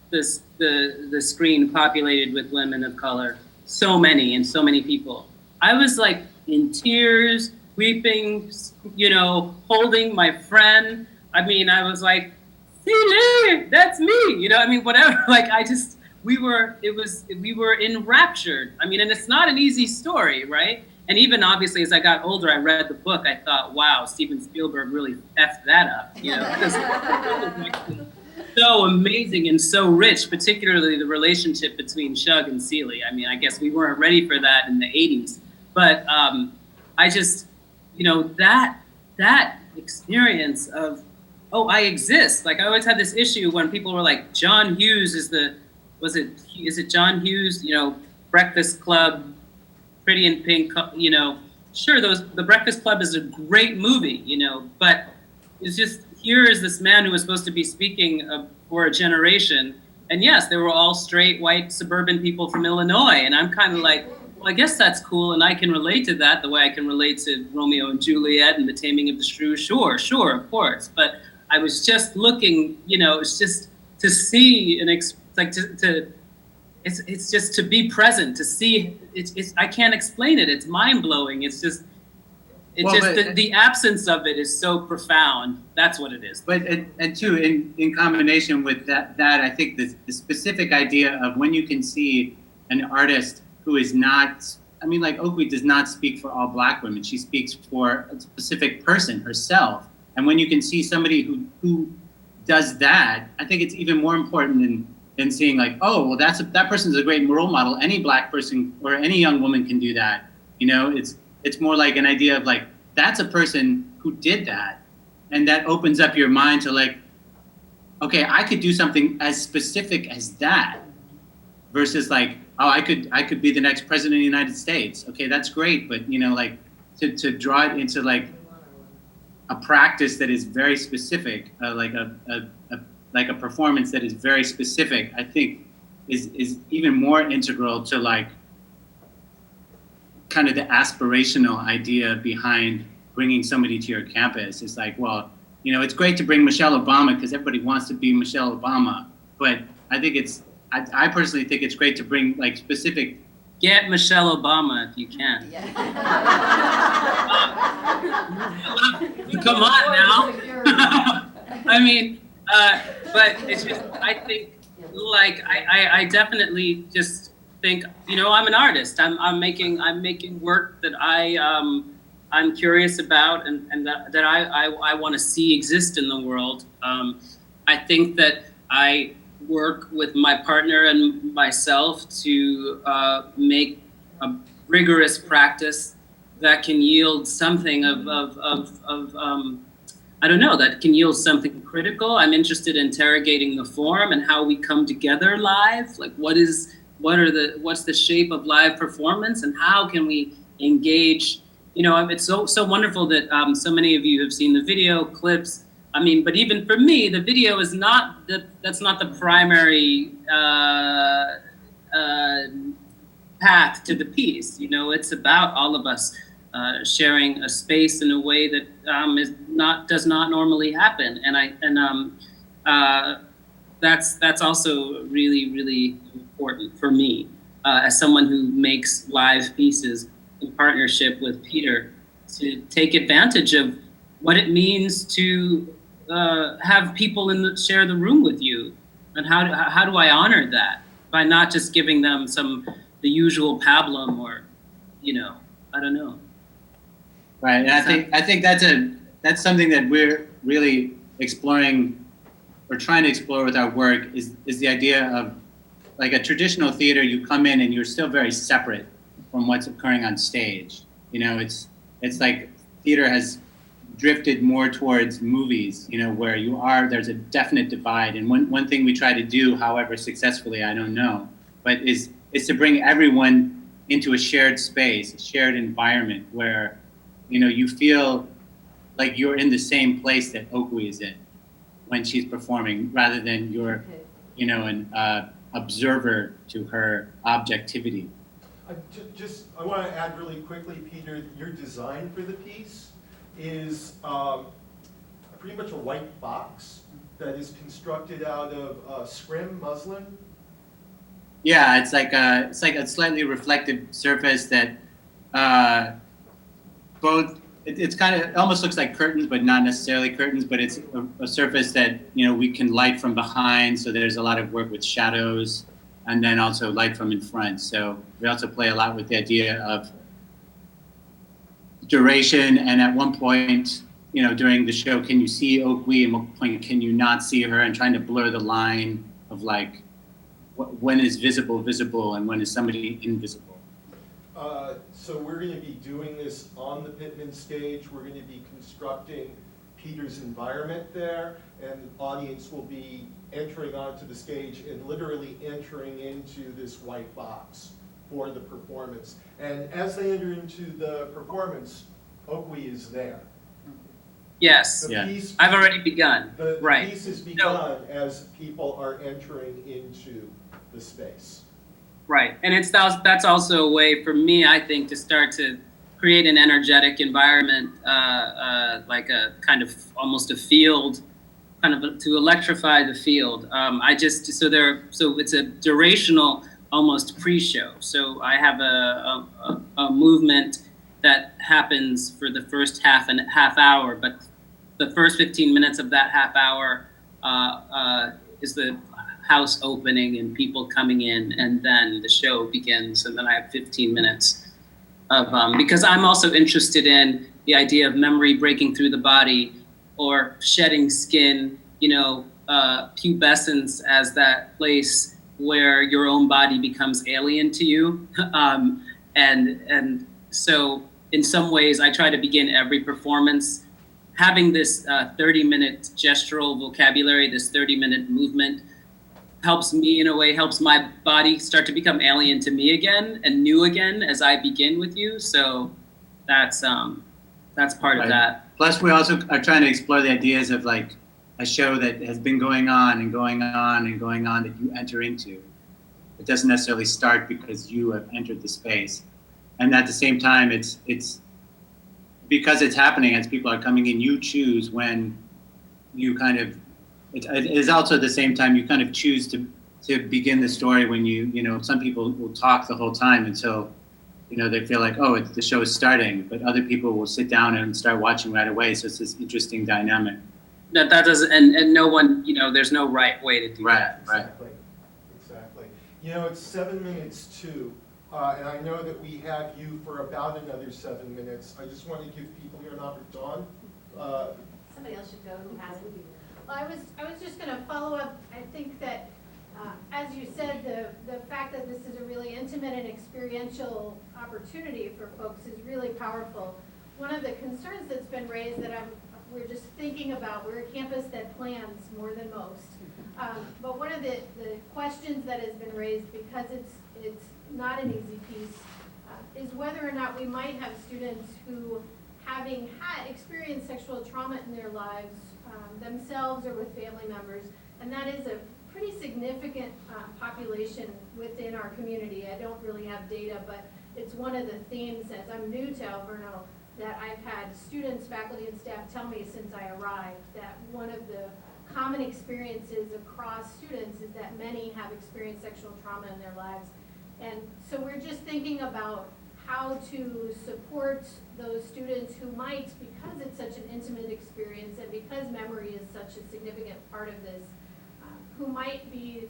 the screen populated with women of color. So many and so many people. I was like in tears, weeping, you know, holding my friend. I mean, I was like, see, that's me, you know, I mean, whatever, like, we were enraptured. I mean, and it's not an easy story, right? And even obviously as I got older, I read the book, I thought, wow, Steven Spielberg really effed that up, you know, because it was so amazing and so rich, particularly the relationship between Shug and Celie. I mean, I guess we weren't ready for that in the 80s, but I just, you know, that experience of, oh, I exist. Like, I always had this issue when people were like, John Hughes is it John Hughes, you know, Breakfast Club, Pretty in Pink, you know, sure, The Breakfast Club is a great movie, you know, but it's just, here is this man who was supposed to be speaking for a generation, and yes, they were all straight, white, suburban people from Illinois, and I'm kind of like, well, I guess that's cool, and I can relate to that the way I can relate to Romeo and Juliet and The Taming of the Shrew, sure, of course, but I was just looking, you know, it's just to see it's just to be present, to see, it's I can't explain it, it's mind-blowing, it's just, the absence of it is so profound, that's what it is. But, and too, in combination with that I think the specific idea of when you can see an artist who is not, I mean, like Okwui does not speak for all Black women, she speaks for a specific person, herself. And when you can see somebody who does that, I think it's even more important than seeing like, oh, well, that person's a great role model. Any Black person or any young woman can do that. You know, it's more like an idea of like, that's a person who did that. and that opens up your mind to like, okay, I could do something as specific as that, versus like, oh, I could be the next president of the United States. Okay, that's great, but you know, like to draw it into like a practice that is very specific, like a performance that is very specific, I think is even more integral to like kind of the aspirational idea behind bringing somebody to your campus. It's like, well, you know, it's great to bring Michelle Obama because everybody wants to be Michelle Obama, but I think I personally think it's great to bring like specific. Get Michelle Obama if you can. Come on now. I mean, but it's just, I think, like, I definitely just think, you know, I'm an artist. I'm making work that I'm curious about and that I want to see exist in the world. I think that I work with my partner and myself to make a rigorous practice that can yield something of I don't know, that can yield something critical. I'm interested in interrogating the form and how we come together live. Like what's the shape of live performance and how can we engage? You know, it's so wonderful that so many of you have seen the video clips. I mean, but even for me, the video is that's not the primary path to the piece. You know, it's about all of us sharing a space in a way that does not normally happen, and that's also really important for me as someone who makes live pieces in partnership with Peter, to take advantage of what it means to have people share the room with you, and how do I honor that by not just giving them the usual pablum or, you know, I don't know. Right, and I think that's something that we're really exploring or trying to explore with our work is the idea of like a traditional theater. You come in and you're still very separate from what's occurring on stage. You know, it's like theater has drifted more towards movies, you know, where there's a definite divide. And one thing we try to do, however successfully, I don't know, but is to bring everyone into a shared space, a shared environment where, you know, you feel like you're in the same place that Okwui is in when she's performing, rather than you're, you know, an observer to her objectivity. I want to add really quickly, Peter, your design for the piece is pretty much a white box that is constructed out of scrim muslin. Yeah, it's like a slightly reflective surface that it kind of almost looks like curtains, but not necessarily curtains, but it's a surface that, you know, we can light from behind. So there's a lot of work with shadows, and then also light from in front. So we also play a lot with the idea of duration, and at one point, you know, during the show, can you see Okwui, and what point can you not see her, and trying to blur the line of like, when is visible, and when is somebody invisible. So we're going to be doing this on the Pittman stage. We're going to be constructing Peter's environment there, and the audience will be entering onto the stage and literally entering into this white box for the performance. And as they enter into the performance, Okwui is there. Yes, The Yeah. piece, I've already begun. the Right. piece is begun as people are entering into the space. Right, and that's also a way for me, I think, to start to create an energetic environment, like a kind of almost a field, to electrify the field. So it's a durational, almost pre-show. So I have a movement that happens for the first half hour, but the first 15 minutes of that half hour is the house opening and people coming in, and then the show begins, and then I have 15 minutes of, because I'm also interested in the idea of memory breaking through the body or shedding skin, you know, pubescence as that place where your own body becomes alien to you. And so in some ways I try to begin every performance having this 30-minute gestural vocabulary, this 30-minute movement, helps me in a way, helps my body start to become alien to me again and new again as I begin with you. So that's part of that. Plus, we also are trying to explore the ideas of like a show that has been going on and going on and going on that you enter into. It doesn't necessarily start because you have entered the space. And at the same time, it's because it's happening as people are coming in, you choose when you kind of, it is also at the same time you kind of choose to begin the story when you know, some people will talk the whole time until, you know, they feel like, oh, the show is starting, but other people will sit down and start watching right away. So it's this interesting dynamic. That doesn't, and no one, you know, there's no right way to do that. Right. Exactly. You know, it's 7 minutes to, and I know that we have you for about another 7 minutes. I just want to give people here an opportunity. Dawn? Somebody else should go who hasn't. Well, I was just gonna follow up. I think that, as you said, the fact that this is a really intimate and experiential opportunity for folks is really powerful. One of the concerns that's been raised that we're just thinking about, we're a campus that plans more than most. But one of the questions that has been raised, because it's not an easy piece, is whether or not we might have students who, having experienced sexual trauma in their lives, themselves or with family members, and that is a pretty significant population within our community. I don't really have data, but it's one of the themes, as I'm new to Alverno, that I've had students, faculty, and staff tell me since I arrived, that one of the common experiences across students is that many have experienced sexual trauma in their lives. And so we're just thinking about how to support those students who might, because it's such an intimate experience and because memory is such a significant part of this, who might be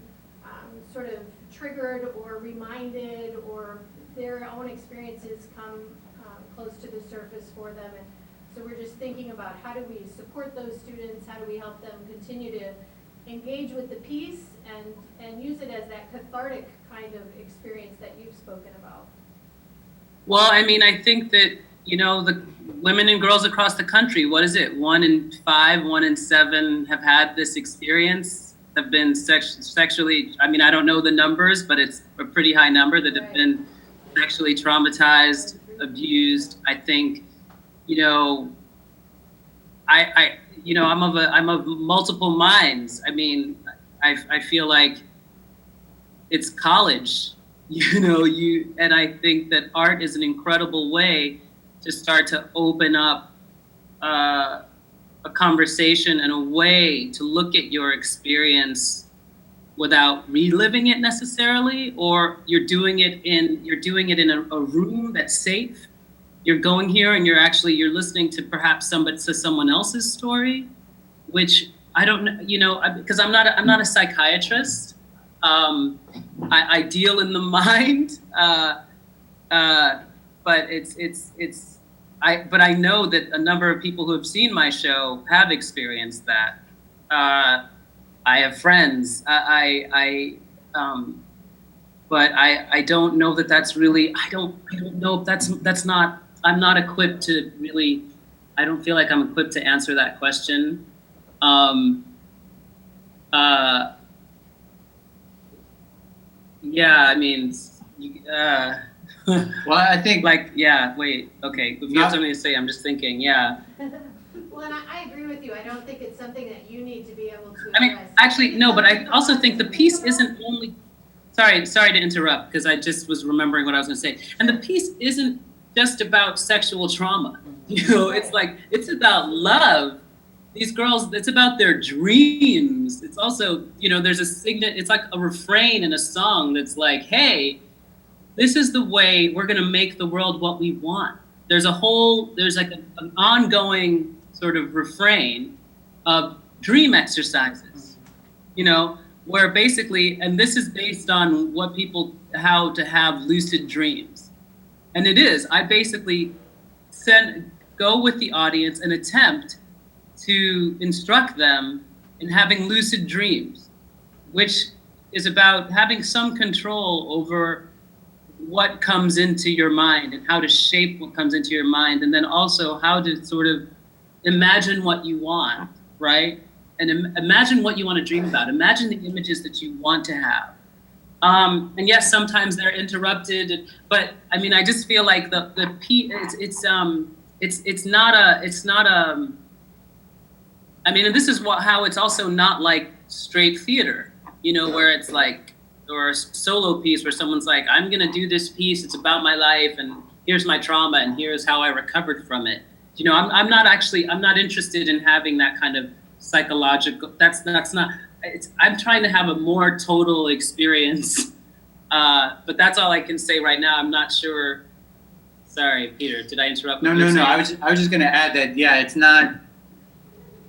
sort of triggered or reminded, or their own experiences come close to the surface for them. And so we're just thinking about how do we support those students, how do we help them continue to engage with the piece and use it as that cathartic kind of experience that you've spoken about. Well, I mean, I think that, you know, the women and girls across the country, what is it? 1 in 5, 1 in 7 have had this experience, have been sexually, I mean, I don't know the numbers, but it's a pretty high number that have been sexually traumatized, abused. I think, you know, I'm of multiple minds. I mean, I feel like it's college, you know, and I think that art is an incredible way to start to open up a conversation and a way to look at your experience without reliving it necessarily, or you're doing it in a room that's safe. You're going here and you're listening to perhaps someone else's story, which I don't know, you know, because I'm not a psychiatrist. I deal in the mind, but but I know that a number of people who have seen my show have experienced that. I have friends. But I don't know that that's really. I don't know if that's not. I'm not equipped to really. I don't feel like I'm equipped to answer that question. Yeah, I mean, Well, I think like, yeah, wait, okay. If you have something to say, I'm just thinking, yeah. Well, and I agree with you. I don't think it's something that you need to be able to address. I mean, actually, no, but I also think the piece isn't only, sorry to interrupt, because I just was remembering what I was gonna say. And the piece isn't just about sexual trauma. You know, it's like, it's about love. These girls, it's about their dreams. It's also, you know, there's it's like a refrain in a song that's like, hey, this is the way we're gonna make the world what we want. There's like an ongoing sort of refrain of dream exercises, you know, where basically, and this is based on how to have lucid dreams. And it is, I basically go with the audience and attempt to instruct them in having lucid dreams, which is about having some control over what comes into your mind and how to shape what comes into your mind, and then also how to sort of imagine what you want, right? And imagine what you want to dream about. Imagine the images that you want to have. And yes, sometimes they're interrupted, but I mean, I just feel like it's not I mean, and this is how it's also not like straight theater, you know, where it's like, or a solo piece where someone's like, I'm gonna do this piece, it's about my life, and here's my trauma, and here's how I recovered from it. You know, I'm not interested in having that kind of psychological, that's not, I'm trying to have a more total experience. But that's all I can say right now. I'm not sure. Sorry, Peter, did I interrupt? No. I was just gonna add that, yeah, it's not,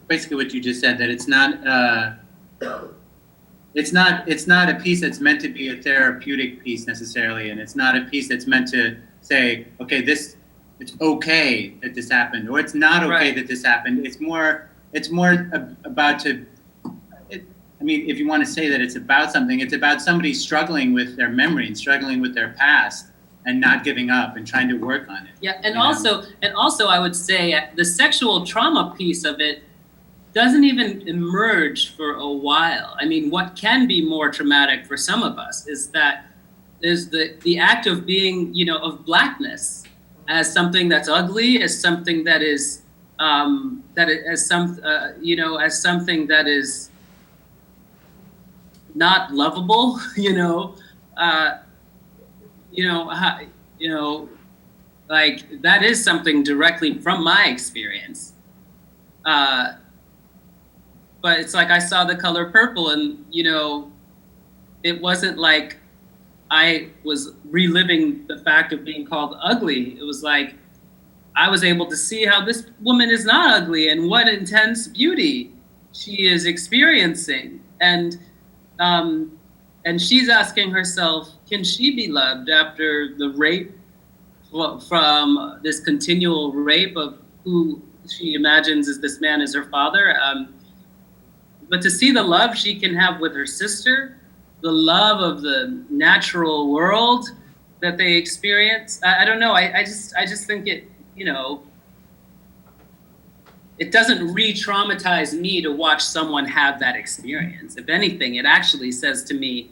basically what you just said, that it's not a piece that's meant to be a therapeutic piece necessarily, and it's not a piece that's meant to say, okay, it's okay that this happened, or it's not okay that this happened. It's more about I mean, if you want to say that it's about something, it's about somebody struggling with their memory and struggling with their past and not giving up and trying to work on it. Yeah, and also I would say the sexual trauma piece of it doesn't even emerge for a while. I mean, what can be more traumatic for some of us is the act of being, you know, of blackness as something that's ugly, as something that is as something that is not lovable, you know, like that is something directly from my experience. But it's like I saw The Color Purple, and you know, it wasn't like I was reliving the fact of being called ugly. It was like I was able to see how this woman is not ugly and what intense beauty she is experiencing. And she's asking herself, can she be loved after the rape from this continual rape of who she imagines is this man as her father? But to see the love she can have with her sister, the love of the natural world that they experience, I don't know. I just think it, you know, it doesn't re-traumatize me to watch someone have that experience. If anything, it actually says to me,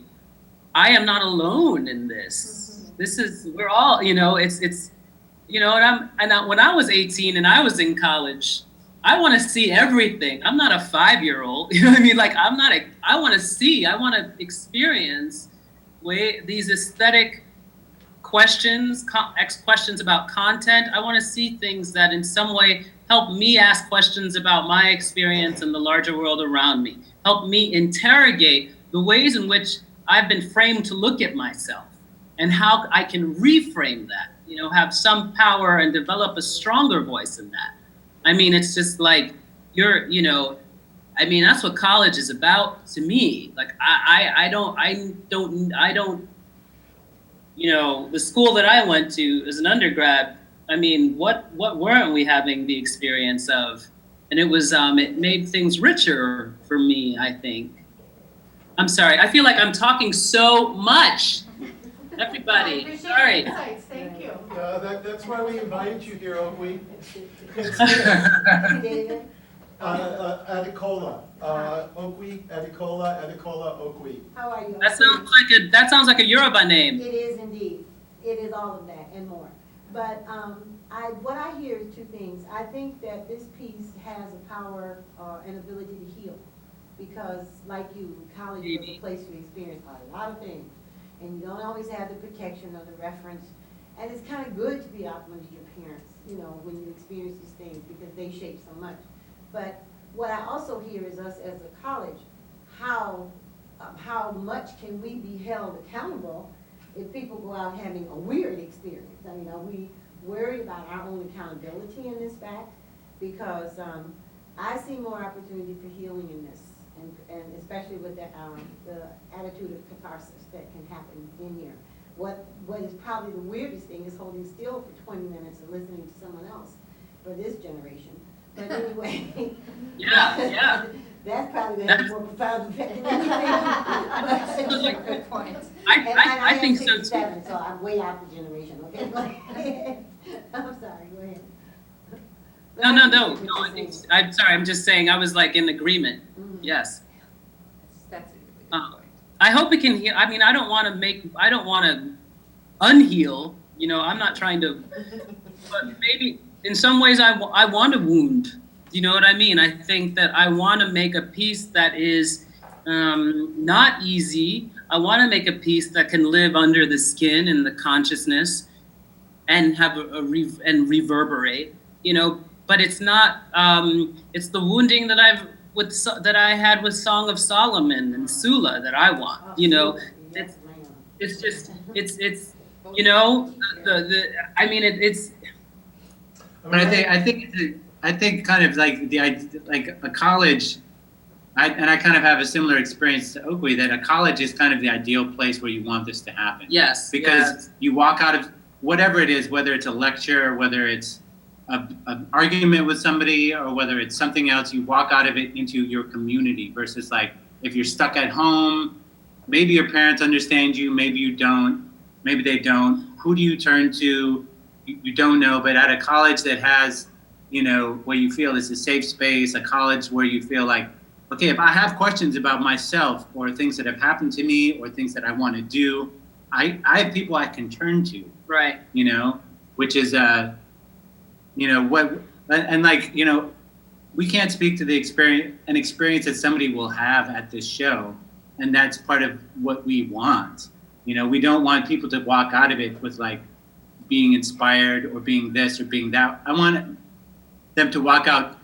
I am not alone in this. This is, we're all, you know, it's, you know, and when I was 18 and I was in college, I want to see everything. I'm not a 5-year-old, you know what I mean? Like, I want to experience these aesthetic questions, questions about content. I want to see things that in some way help me ask questions about my experience and the larger world around me. Help me interrogate the ways in which I've been framed to look at myself and how I can reframe that, you know, have some power and develop a stronger voice in that. I mean, it's just like, you know, I mean, that's what college is about to me. Like, I don't, you know, the school that I went to as an undergrad, I mean, what weren't we having the experience of? And it was, it made things richer for me, I think. I'm sorry, I feel like I'm talking so much. Everybody, sorry. Thank you. That's why we invited you here, Okwui. Adicola, Okwui, Adicola, Okwui. How are you? That sounds like a Yoruba name. It is indeed. It is all of that and more. But what I hear is two things. I think that this piece has a power and ability to heal, because like you, college was a place to experience a lot of things, and you don't always have the protection of the reference. And it's kind of good to be out with your parents, you know, when you experience these things, because they shape so much. But what I also hear is us as a college, how much can we be held accountable if people go out having a weird experience? I mean, are we worried about our own accountability in this fact? Because I see more opportunity for healing in this, and especially with the attitude of catharsis that can happen in here. What is probably the weirdest thing is holding still for 20 minutes and listening to someone else for this generation. But anyway, yeah. That's probably the more profound effect than anything. Good point. I think so too. So I'm way out the generation, okay? I'm sorry, go ahead. No. I think, I'm sorry. I'm just saying. I was like in agreement. Yes. That's a really good point. I hope it can heal. I mean, I don't want to unheal. You know, I'm not trying to. But maybe in some ways, I want to wound. You know what I mean? I think that I want to make a piece that is not easy. I want to make a piece that can live under the skin and the consciousness, and have and reverberate. You know, but it's not. It's the wounding that I had with Song of Solomon and Sula that I want. You know, it's just it's you know I mean it's. But I think kind of like like a college, and I kind of have a similar experience to Okwui, that a college is kind of the ideal place where you want this to happen. Yes. Because you walk out of whatever it is, whether it's a lecture, whether it's an argument with somebody, or whether it's something else, you walk out of it into your community, versus like if you're stuck at home, maybe your parents understand you, maybe you don't, maybe they don't. Who do you turn to? You don't know. But at a college that has, you know, where you feel it's a safe space, a college where you feel like, okay, if I have questions about myself or things that have happened to me or things that I want to do, I have people I can turn to. Right. You know, which is, you know, what, and like, you know, we can't speak to an experience that somebody will have at this show. And that's part of what we want. You know, we don't want people to walk out of it with like being inspired or being this or being that. I want them to walk out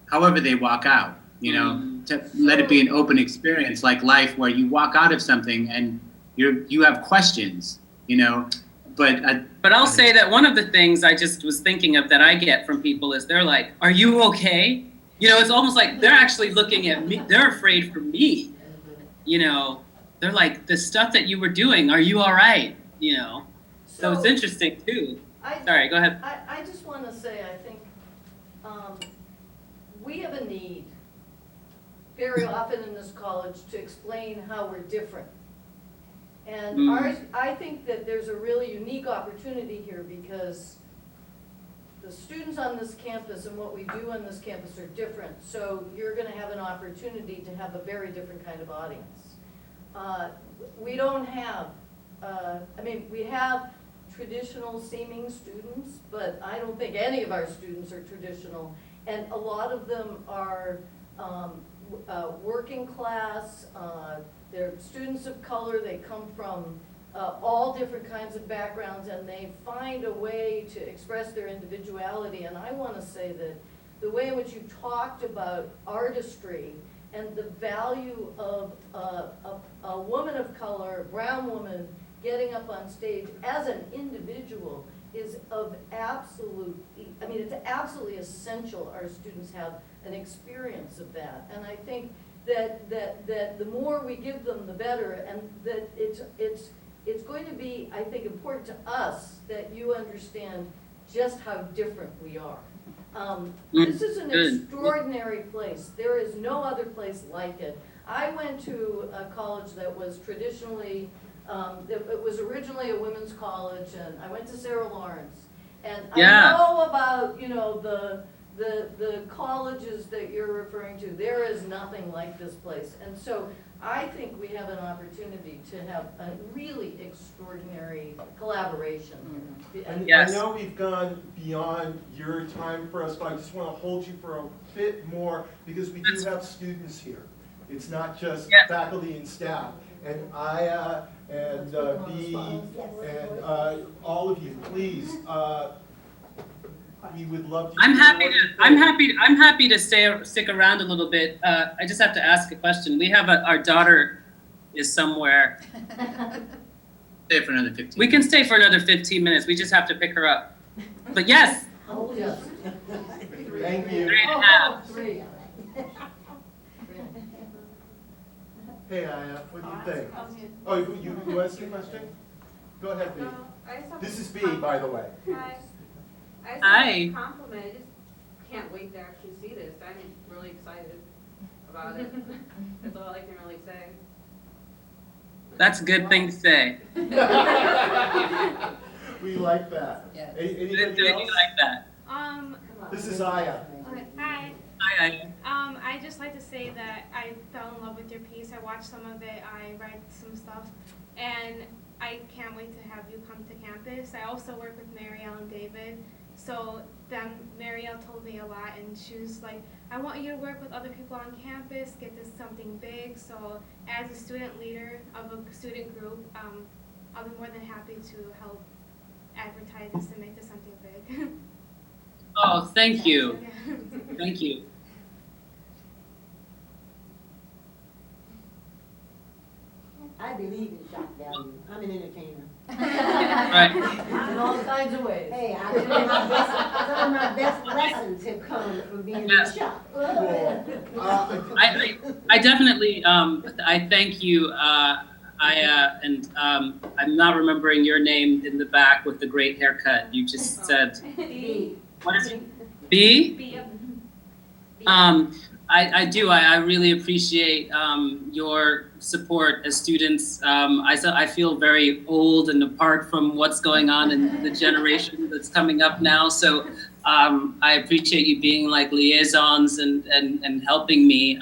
however they walk out, you know, to let it be an open experience like life, where you walk out of something and you have questions, you know, but I'll say that one of the things I just was thinking of that I get from people is they're like, are you okay? You know, it's almost like they're actually looking at me, they're afraid for me, you know, they're like, the stuff that you were doing, are you all right? You know, so it's interesting too. Sorry, go ahead. I just want to say, I think we have a need very often in this college to explain how we're different. And ours, I think that there's a really unique opportunity here, because the students on this campus and what we do on this campus are different. So you're going to have an opportunity to have a very different kind of audience. We don't have, I mean, we have traditional seeming students, but I don't think any of our students are traditional. And a lot of them are working class, they're students of color, they come from all different kinds of backgrounds, and they find a way to express their individuality. And I want to say that the way in which you talked about artistry and the value of a woman of color, a brown woman, getting up on stage as an individual is of absolute, I mean, it's absolutely essential our students have an experience of that. And I think that the more we give them, the better, and that it's going to be, I think, important to us that you understand just how different we are. This is an extraordinary place. There is no other place like it. I went to a college that was traditionally, it was originally a women's college, and I went to Sarah Lawrence. And I know about, you know, the colleges that you're referring to. There is nothing like this place. And so I think we have an opportunity to have a really extraordinary collaboration here. And Yes. I know we've gone beyond your time for us, but I just want to hold you for a bit more, because we do have students here. It's not just faculty and staff. And Aya and B and all of you, please, we would love to. I'm happy to stick around a little bit. I just have to ask a question. We have our daughter is somewhere. stay for another 15 We can stay for another 15 minutes. We just have to pick her up. But yes. Oh, yes. Thank you. 3.5. 3. Hey, Aya, what do you think? Oh, you asked a question? Go ahead, B. This is B, by the way. Hi. I just Hi. have a compliment. I just can't wait to actually see this. I'm really excited about it. That's all I can really say. That's a good thing to say. We like that. Yeah. Anybody Good, you else? like that. This is Aya. Hi. Hi. I just like to say that I fell in love with your piece. I watched some of it. I read some stuff, and I can't wait to have you come to campus. I also work with Marielle and David. So then Marielle told me a lot, and she was like, I want you to work with other people on campus, get this something big. So as a student leader of a student group, I'll be more than happy to help advertise this and make this something big. Oh, thank you. Thank you. I believe in shock value. I'm an entertainer. Right. In all kinds of ways. Hey, some of my best lessons have come from being in shock. Cool. I definitely, I thank you, and I'm not remembering your name in the back with the great haircut. You just said, what is it? B? I do. I really appreciate your support as students. I feel very old and apart from what's going on in the generation that's coming up now. So I appreciate you being like liaisons and helping me.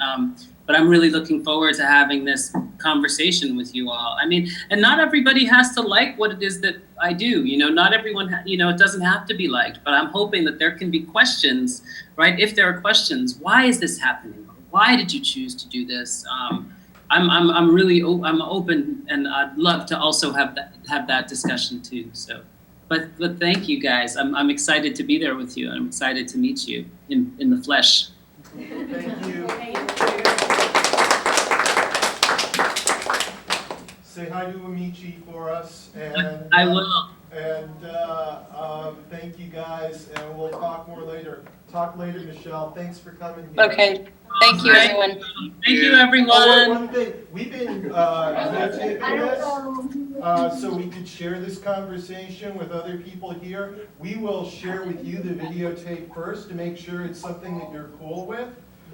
But I'm really looking forward to having this conversation with you all. I mean, and not everybody has to like what it is that I do. You know, not everyone, it doesn't have to be liked, but I'm hoping that there can be questions, right? If there are questions, why is this happening? Why did you choose to do this? I'm really open, and I'd love to also have that discussion too. So, but thank you guys. I'm excited to be there with you. I'm excited to meet you in the flesh. Thank you. Say hi to Amici for us, and I will. And thank you guys, and we'll talk more later. Talk later, Michelle. Thanks for coming here. Okay, thank you, everyone. Thank you, everyone. Oh, one thing, we've been videotaping this, so we could share this conversation with other people here. We will share with you the videotape first to make sure it's something that you're cool with.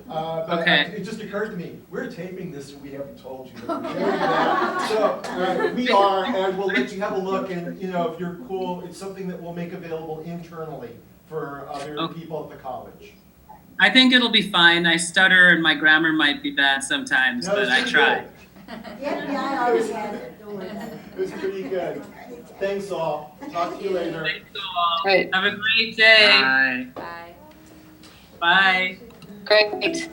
But Okay. it just occurred to me, we're taping this and we haven't told you that we're doing that. So we are, and we'll let you have a look, and if you're cool, it's something that we'll make available internally for other people at the college. I think it'll be fine. I stutter and my grammar might be bad sometimes, No, but it's I pretty try. good. The FBI always has it, don't worry about it. It's pretty good. Thanks all. Talk to you later. Thank you all. Great. Have a great day. Bye. Bye. Bye. Great.